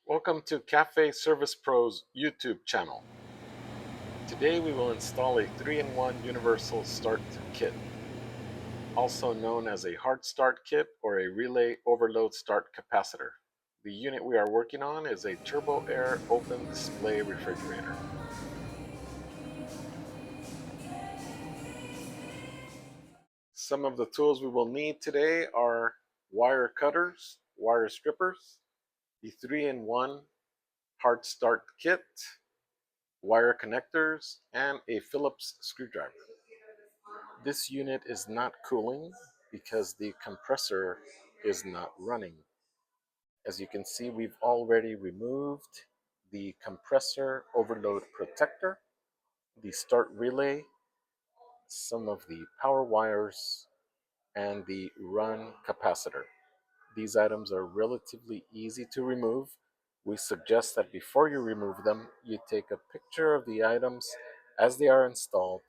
Welcome to Cafe Service Pro's YouTube channel. Today we will install a 3-in-1 universal start kit, also known as a hard start kit or a relay overload start capacitor. The unit we are working on is a turbo air open display refrigerator. Some of the tools we will need today are wire cutters, wire strippers, the 3-in-1 hard start kit, wire connectors, and a Phillips screwdriver. This unit is not cooling because the compressor is not running. As you can see, we've already removed the compressor overload protector, the start relay, some of the power wires, and the run capacitor. These items are relatively easy to remove. We suggest that before you remove them, you take a picture of the items as they are installed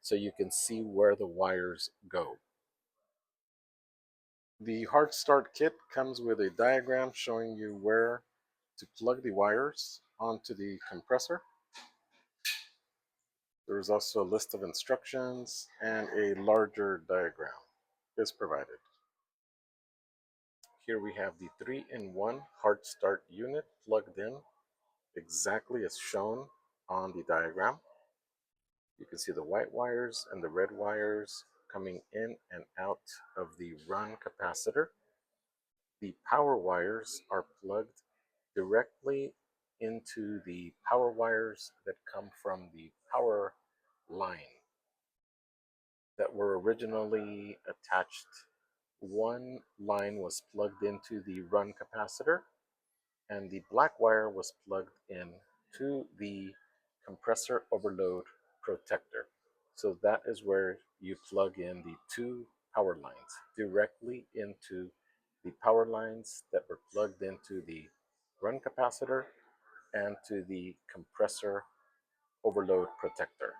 so you can see where the wires go. The hard start kit comes with a diagram showing you where to plug the wires onto the compressor. There is also a list of instructions and a larger diagram is provided. Here we have the 3-in-1 hard start unit plugged in exactly as shown on the diagram. You can see the white wires and the red wires coming in and out of the run capacitor. The power wires are plugged directly into the power wires that come from the power line that were originally attached. One line was plugged into the run capacitor, and the black wire was plugged in to the compressor overload protector. So that is where you plug in the two power lines directly into the power lines that were plugged into the run capacitor and to the compressor overload protector.